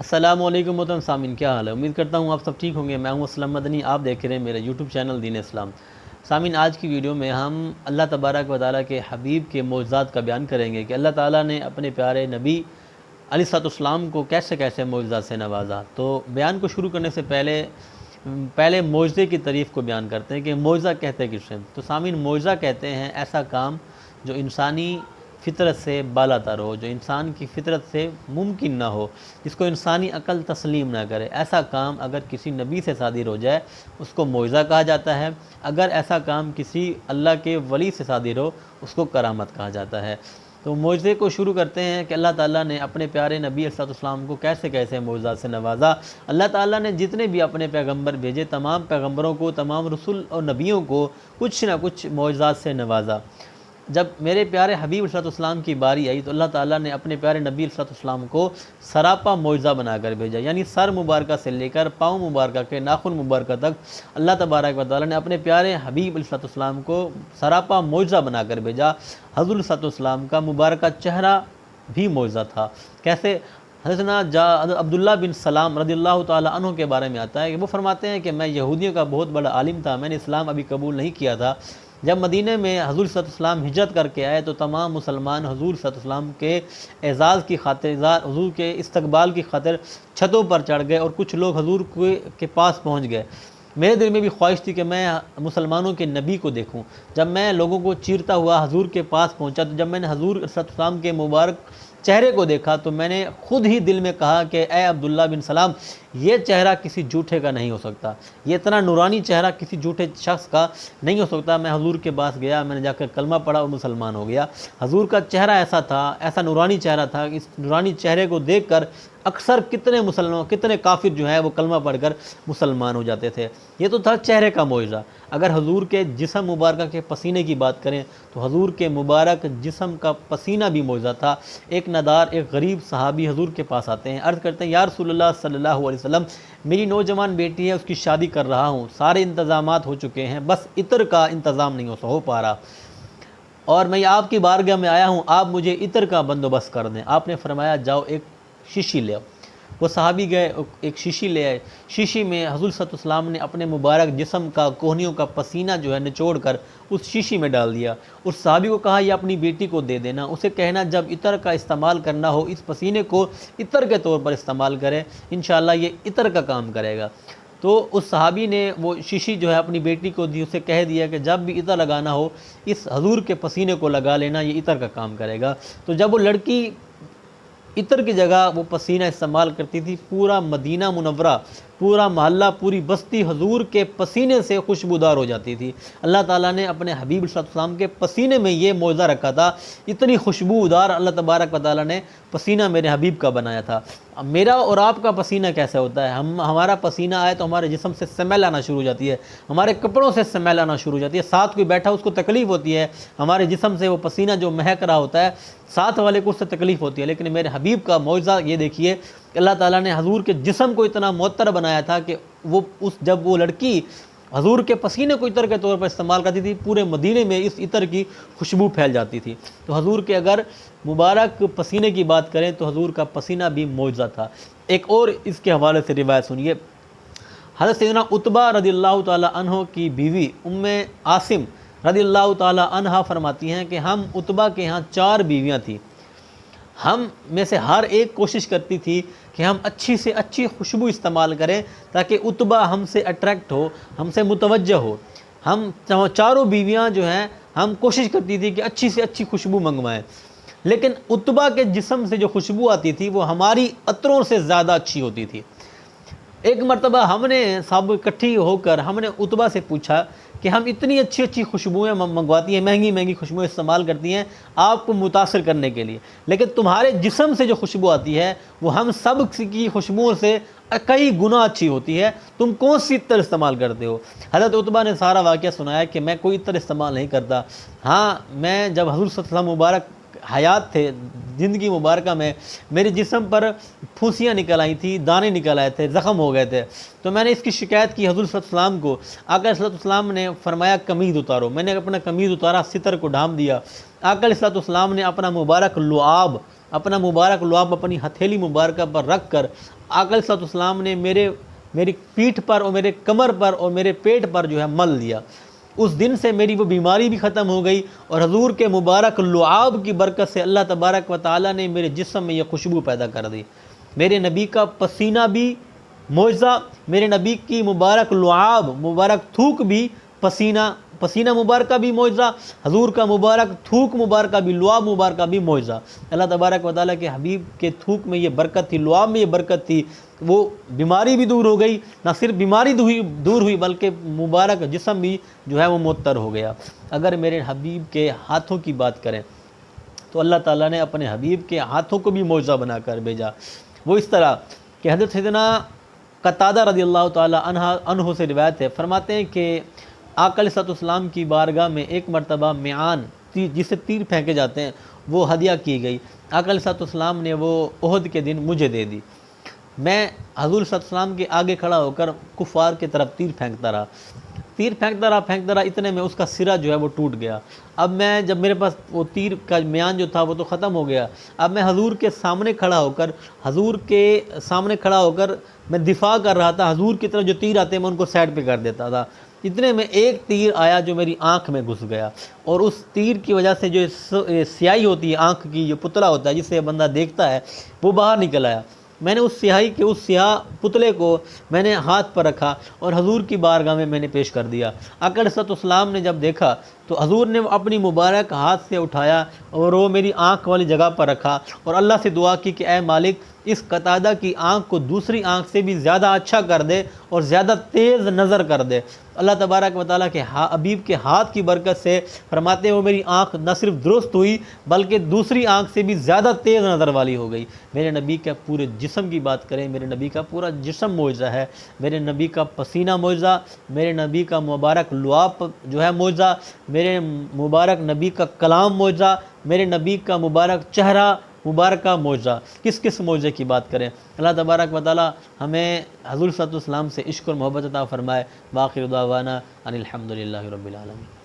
السلام علیکم محترم سامعین، کیا حال ہے؟ امید کرتا ہوں آپ سب ٹھیک ہوں گے۔ میں ہوں اسلم مدنی، آپ دیکھ رہے ہیں میرے یوٹیوب چینل دین اسلام۔ سامعین، آج کی ویڈیو میں ہم اللہ تبارک و تعالیٰ کے حبیب کے معجزات کا بیان کریں گے کہ اللہ تعالیٰ نے اپنے پیارے نبی علیہ الصلوۃ والسلام کو کیسے کیسے معجزات سے نوازا۔ تو بیان کو شروع کرنے سے پہلے معجزے کی تعریف کو بیان کرتے ہیں کہ معجزہ کہتے ہیں کس سے۔ تو سامعین، معجزہ کہتے ہیں ایسا کام جو انسانی فطرت سے بالا تر ہو، جو انسان کی فطرت سے ممکن نہ ہو، جس کو انسانی عقل تسلیم نہ کرے۔ ایسا کام اگر کسی نبی سے صادر ہو جائے اس کو معجزہ کہا جاتا ہے۔ اگر ایسا کام کسی اللہ کے ولی سے صادر ہو اس کو کرامت کہا جاتا ہے۔ تو معجزے کو شروع کرتے ہیں کہ اللہ تعالیٰ نے اپنے پیارے نبی علیہ السلام کو کیسے کیسے معجزات سے نوازا۔ اللہ تعالیٰ نے جتنے بھی اپنے پیغمبر بھیجے، تمام پیغمبروں کو، تمام رسول اور نبیوں کو کچھ نہ کچھ معجزات سے نوازا۔ جب میرے پیارے حبیب علیہ السلام کی باری آئی تو اللہ تعالیٰ نے اپنے پیارے نبی علیہ السلام کو سراپا معجزہ بنا کر بھیجا، یعنی سر مبارکہ سے لے کر پاؤں مبارکہ کے ناخن مبارکہ تک اللہ تبارک و تعالیٰ نے اپنے پیارے حبیب علیہ السلام کو سراپا معجزہ بنا کر بھیجا۔ حضور علیہ السلام کا مبارکہ چہرہ بھی معجزہ تھا۔ کیسے؟ حضرت عبداللہ بن سلام رضی اللہ تعالیٰ عنہ کے بارے میں آتا ہے کہ وہ فرماتے ہیں کہ میں یہودیوں کا بہت بڑا عالم تھا، میں نے اسلام ابھی قبول نہیں کیا تھا۔ جب مدینہ میں حضور صلی اللہ علیہ وسلم ہجرت کر کے آئے تو تمام مسلمان حضور صلی اللہ علیہ وسلم کے اعزاز کی خاطر، حضور کے استقبال کی خاطر چھتوں پر چڑھ گئے اور کچھ لوگ حضور کے پاس پہنچ گئے۔ میرے دل میں بھی خواہش تھی کہ میں مسلمانوں کے نبی کو دیکھوں۔ جب میں لوگوں کو چیرتا ہوا حضور کے پاس پہنچا تو جب میں نے حضور صلی اللہ علیہ وسلم کے مبارک چہرے کو دیکھا تو میں نے خود ہی دل میں کہا کہ اے عبداللہ بن سلام، یہ چہرہ کسی جھوٹے کا نہیں ہو سکتا، یہ اتنا نورانی چہرہ کسی جھوٹے شخص کا نہیں ہو سکتا۔ میں حضور کے پاس گیا، میں نے جا کر کلمہ پڑھا اور مسلمان ہو گیا۔ حضور کا چہرہ ایسا تھا، ایسا نورانی چہرہ تھا، اس نورانی چہرے کو دیکھ کر اکثر کتنے کافر جو ہے وہ کلمہ پڑھ کر مسلمان ہو جاتے تھے۔ یہ تو تھا چہرے کا معجزہ۔ اگر حضور کے جسم مبارکہ کے پسینے کی بات کریں تو حضور کے مبارک جسم کا پسینہ بھی معجزہ تھا۔ ایک نادار، ایک غریب صحابی حضور کے پاس آتے ہیں، عرض کرتے ہیں یا رسول اللہ صلی اللہ علیہ وسلم، میری نوجوان بیٹی ہے، اس کی شادی کر رہا ہوں، سارے انتظامات ہو چکے ہیں، بس عطر کا انتظام نہیں ہو پا رہا، اور میں آپ کی بارگاہ میں آیا ہوں، آپ مجھے عطر کا بندوبست کر دیں۔ آپ نے فرمایا جاؤ ایک شیشی لے آؤ۔ وہ صحابی گئے، ایک شیشی لے آئے۔ شیشی میں حضور صلی اللہ علیہ وسلم نے اپنے مبارک جسم کا کوہنیوں کا پسینہ جو ہے نچوڑ کر اس شیشی میں ڈال دیا۔ اس صحابی کو کہا یہ اپنی بیٹی کو دے دینا، اسے کہنا جب عطر کا استعمال کرنا ہو اس پسینے کو عطر کے طور پر استعمال کرے، انشاءاللہ یہ عطر کا کام کرے گا۔ تو اس صحابی نے وہ شیشی جو ہے اپنی بیٹی کو دی، اسے کہہ دیا کہ جب بھی عطر لگانا ہو اس حضور کے پسینے کو لگا لینا، یہ عطر کا کام کرے گا۔ تو جب وہ لڑکی عطر کی جگہ وہ پسینہ استعمال کرتی تھی، پورا مدینہ منورہ، پورا محلہ، پوری بستی حضور کے پسینے سے خوشبودار ہو جاتی تھی۔ اللہ تعالیٰ نے اپنے حبیب صلی اللہ علیہ وسلم کے پسینے میں یہ معجزہ رکھا تھا، اتنی خوشبودار اللہ تبارک و تعالیٰ نے پسینہ میرے حبیب کا بنایا تھا۔ اب میرا اور آپ کا پسینہ کیسے ہوتا ہے؟ ہمارا پسینہ آئے تو ہمارے جسم سے سمیل آنا شروع ہو جاتی ہے، ہمارے کپڑوں سے سمیل آنا شروع ہو جاتی ہے، ساتھ کوئی بیٹھا اس کو تکلیف ہوتی ہے، ہمارے جسم سے وہ پسینہ جو مہک رہا ہوتا ہے ساتھ والے کو اس سے تکلیف ہوتی ہے۔ لیکن میرے حبیب کا معجزہ یہ دیکھیے کہ اللہ تعالیٰ نے حضور کے جسم کو اتنا معطر بنایا تھا کہ جب وہ لڑکی حضور کے پسینے کو عطر کے طور پر استعمال کرتی تھی، پورے مدینے میں اس عطر کی خوشبو پھیل جاتی تھی۔ تو حضور کے اگر مبارک پسینے کی بات کریں تو حضور کا پسینہ بھی معجزہ تھا۔ ایک اور اس کے حوالے سے روایت سنیے۔ حضرت سیدنا عتبہ رضی اللہ تعالیٰ عنہ کی بیوی ام عاصم رضی اللہ تعالیٰ عنہ فرماتی ہیں کہ ہم عتبہ کے ہاں 4 بیویاں تھیں، ہم میں سے ہر ایک کوشش کرتی تھی کہ ہم اچھی سے اچھی خوشبو استعمال کریں تاکہ عتبہ ہم سے اٹریکٹ ہو، ہم سے متوجہ ہو۔ ہم چاروں بیویاں جو ہیں ہم کوشش کرتی تھی کہ اچھی سے اچھی خوشبو منگوائیں، لیکن عتبہ کے جسم سے جو خوشبو آتی تھی وہ ہماری عطروں سے زیادہ اچھی ہوتی تھی۔ ایک مرتبہ ہم نے سب اکٹھی ہو کر ہم نے عتبہ سے پوچھا کہ ہم اتنی اچھی اچھی خوشبوئیں منگواتی ہیں، مہنگی مہنگی خوشبوئیں استعمال کرتی ہیں آپ کو متاثر کرنے کے لیے، لیکن تمہارے جسم سے جو خوشبو آتی ہے وہ ہم سب کی خوشبوؤں سے کئی گنا اچھی ہوتی ہے، تم کون سی عطر استعمال کرتے ہو؟ حضرت عتبہ نے سارا واقعہ سنایا کہ میں کوئی عطر استعمال نہیں کرتا، ہاں میں جب حضور صلی اللہ علیہ وسلم مبارک حیات تھے، زندگی مبارکہ میں میرے جسم پر پھوسیاں نکل آئی تھیں، دانے نکل آئے تھے، زخم ہو گئے تھے، تو میں نے اس کی شکایت کی حضور صلی اللہ علیہ وسلم کو۔ آقا صلی اللہ علیہ وسلم نے فرمایا قمیض اتارو، میں نے اپنا قمیض اتارا، ستر کو ڈھانپ دیا۔ آقا صلی اللہ علیہ وسلم نے اپنا مبارک لعاب اپنی ہتھیلی مبارکہ پر رکھ کر آقا علیہ الصلوۃ والسلام نے میری پیٹھ پر اور میرے کمر پر اور میرے پیٹ پر جو ہے مل دیا۔ اس دن سے میری وہ بیماری بھی ختم ہو گئی، اور حضور کے مبارک لعاب کی برکت سے اللہ تبارک و تعالیٰ نے میرے جسم میں یہ خوشبو پیدا کر دی۔ میرے نبی کا پسینہ بھی معجزہ، میرے نبی کی مبارک لعاب، مبارک تھوک بھی، پسینہ مبارکہ بھی معجزہ، حضور کا مبارک تھوک مبارکہ بھی، لعاب مبارکہ بھی معجزہ۔ اللہ تبارک و تعالیٰ کے حبیب کے تھوک میں یہ برکت تھی، لعاب میں یہ برکت تھی، وہ بیماری بھی دور ہو گئی، نہ صرف بیماری دور ہوئی بلکہ مبارک جسم بھی جو ہے وہ معطر ہو گیا۔ اگر میرے حبیب کے ہاتھوں کی بات کریں تو اللہ تعالیٰ نے اپنے حبیب کے ہاتھوں کو بھی معجزہ بنا کر بھیجا۔ وہ اس طرح کہ حضرت سیدنا قتادہ رضی اللہ تعالیٰ عنہ سے روایت ہے، فرماتے ہیں کہ آقا علیہ الصلوۃ والسلام کی بارگاہ میں ایک مرتبہ میعان جسے تیر پھینکے جاتے ہیں وہ ہدیہ کی گئی۔ آقا علیہ الصلوۃ والسلام نے وہ احد کے دن مجھے دے دی۔ میں حضور صلی اللہ علیہ وسلم کے آگے کھڑا ہو کر کفار کی طرف تیر پھینکتا رہا، اتنے میں اس کا سرا جو ہے وہ ٹوٹ گیا۔ اب میں جب میرے پاس وہ تیر کا میان جو تھا وہ تو ختم ہو گیا، اب میں حضور کے سامنے کھڑا ہو کر میں دفاع کر رہا تھا۔ حضور کی طرف جو تیر آتے میں ان کو سائڈ پہ کر دیتا تھا۔ اتنے میں ایک تیر آیا جو میری آنکھ میں گھس گیا، اور اس تیر کی وجہ سے جو سیاہی ہوتی ہے آنکھ کی، جو پتلا ہوتا ہے جس سے بندہ دیکھتا ہے، وہ باہر نکل آیا۔ میں نے اس سیاہ پتلے کو میں نے ہاتھ پر رکھا اور حضور کی بارگاہ میں نے پیش کر دیا۔ آقا علیہ الصلوۃ والسلام نے جب دیکھا تو حضور نے اپنی مبارک ہاتھ سے اٹھایا اور وہ میری آنکھ والی جگہ پر رکھا، اور اللہ سے دعا کی کہ اے مالک اس قتادہ کی آنکھ کو دوسری آنکھ سے بھی زیادہ اچھا کر دے اور زیادہ تیز نظر کر دے۔ اللہ تبارک و تعالیٰ کے حبیب کے ہاتھ کی برکت سے فرماتے ہیں وہ میری آنکھ نہ صرف درست ہوئی بلکہ دوسری آنکھ سے بھی زیادہ تیز نظر والی ہو گئی۔ میرے نبی کے پورے جسم کی بات کریں، میرے نبی کا پورا جسم معجزہ ہے، میرے نبی کا پسینہ معجزہ، میرے نبی کا مبارک لعاب جو ہے معجزہ، میرے مبارک نبی کا کلام معجزہ، میرے نبی کا مبارک چہرہ مبارکہ معجزہ۔ کس معجزے کی بات کریں۔ اللہ تبارک و تعالی ہمیں حضور صلی اللہ علیہ وسلم سے عشق اور محبت عطا فرمائے۔ باقی دعوانا ان الحمدللہ رب العالمین۔